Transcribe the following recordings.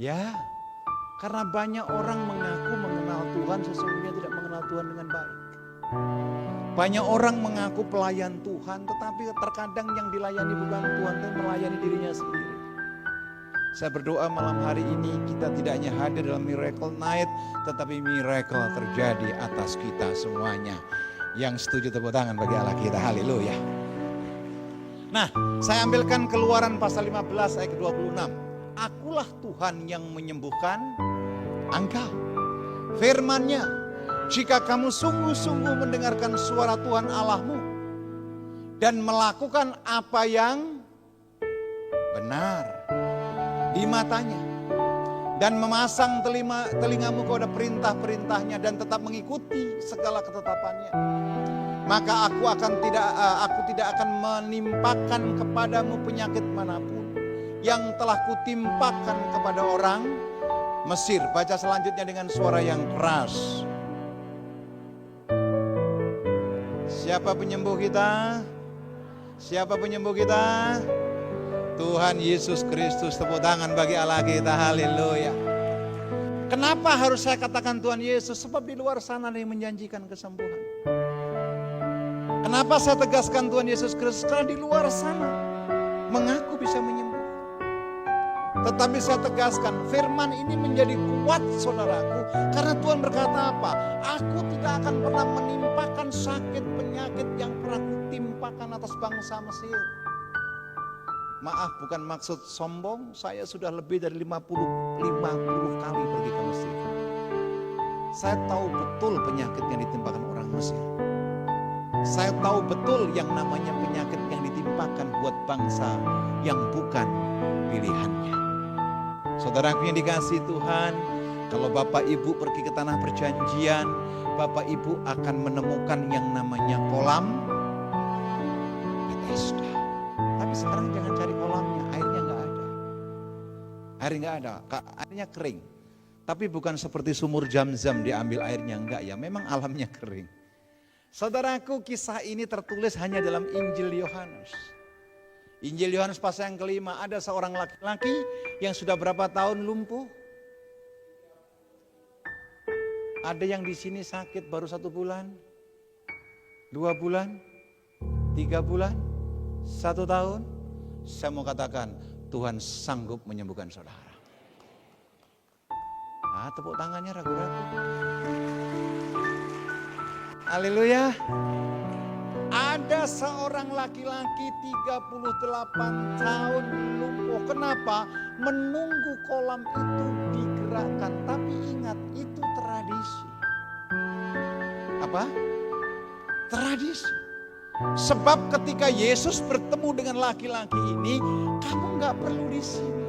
Ya, karena banyak orang mengaku mengenal Tuhan, sesungguhnya tidak mengenal Tuhan dengan baik. Banyak orang mengaku pelayan Tuhan, tetapi terkadang yang dilayani bukan Tuhan, tapi melayani dirinya sendiri. Saya berdoa malam hari ini kita tidak hanya hadir dalam Miracle Night, tetapi miracle terjadi atas kita semuanya. Yang setuju tepuk tangan bagi Allah kita, haleluya. Nah, saya ambilkan Keluaran pasal 15 ayat ke-26. Akulah Tuhan yang menyembuhkan engkau. Firman-Nya, jika kamu sungguh-sungguh mendengarkan suara Tuhan Allahmu dan melakukan apa yang benar di matanya dan memasang telingamu kepada perintah-perintahnya dan tetap mengikuti segala ketetapannya, maka aku tidak akan menimpakan kepadamu penyakit manapun yang telah kutimpakan kepada orang Mesir. Baca selanjutnya dengan suara yang keras. Siapa penyembuh kita? Siapa penyembuh kita? Tuhan Yesus Kristus. Tepuk tangan bagi Allah kita, haleluya. Kenapa harus saya katakan Tuhan Yesus? Sebab di luar sana ada yang menjanjikan kesembuhan. Kenapa saya tegaskan Tuhan Yesus Kristus? Karena di luar sana mengaku bisa menyembuh. Tetapi saya tegaskan, firman ini menjadi kuat saudaraku. Karena Tuhan berkata apa? Aku tidak akan pernah menimpakan sakit penyakit yang pernah kutimpakan atas bangsa Mesir. Maaf, bukan maksud sombong, saya sudah lebih dari 50 kali pergi ke Mesir. Saya tahu betul penyakit yang ditimpakan orang Mesir. Saya tahu betul yang namanya penyakit yang ditimpakan buat bangsa yang bukan pilihannya. Saudaraku yang dikasihi Tuhan, kalau Bapak Ibu pergi ke tanah perjanjian, Bapak Ibu akan menemukan yang namanya kolam Bethesda. Tapi sekarang jangan cari kolamnya, airnya nggak ada. Air nggak ada, airnya kering. Tapi bukan seperti sumur Zam-Zam diambil airnya, enggak ya, memang alamnya kering. Saudaraku, kisah ini tertulis hanya dalam Injil Yohanes. Injil Yohanes pasal yang kelima, ada seorang laki-laki yang sudah berapa tahun lumpuh? Ada yang di sini sakit baru 1 bulan, 2 bulan, 3 bulan, 1 tahun. Saya mau katakan Tuhan sanggup menyembuhkan saudara. Nah, tepuk tangannya ragu-ragu. Haleluya. Ada seorang laki-laki 38 tahun lumpuh. Kenapa? Menunggu kolam itu digerakkan. Tapi ingat, itu tradisi. Apa? Tradisi. Sebab ketika Yesus bertemu dengan laki-laki ini, kamu gak perlu di sini.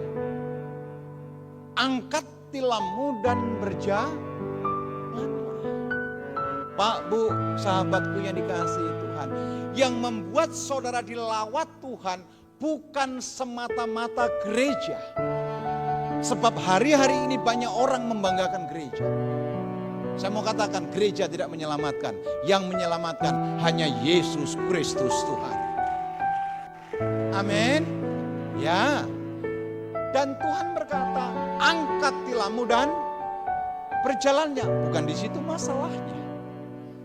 Angkat tilammu dan berjalan. Pak, Bu, sahabatku yang dikasihi Tuhan, yang membuat saudara dilawat Tuhan bukan semata-mata gereja. Sebab hari-hari ini banyak orang membanggakan gereja. Saya mau katakan gereja tidak menyelamatkan. Yang menyelamatkan hanya Yesus Kristus Tuhan. Amin. Ya. Dan Tuhan berkata, angkat tilammu dan berjalannya. Bukan di situ masalahnya.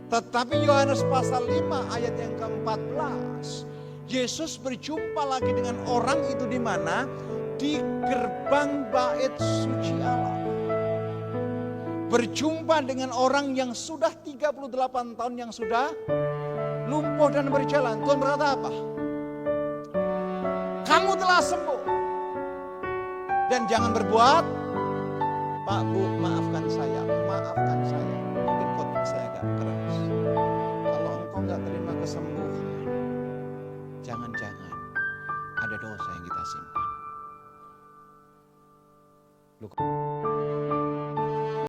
Tetapi Yohanes pasal 5 ayat yang ke-14, Yesus berjumpa lagi dengan orang itu di mana? Di gerbang bait suci Allah. Berjumpa dengan orang yang sudah 38 tahun yang sudah lumpuh dan berjalan. Tuhan berkata apa? Kamu telah sembuh. Dan jangan berbuat, Pak, Bu, maafkan saya, maafkan saya. Mungkin khotbah saya agak keras. Kalau engkau gak terima kesembuhan, jangan-jangan ada dosa yang kita simpan. Lu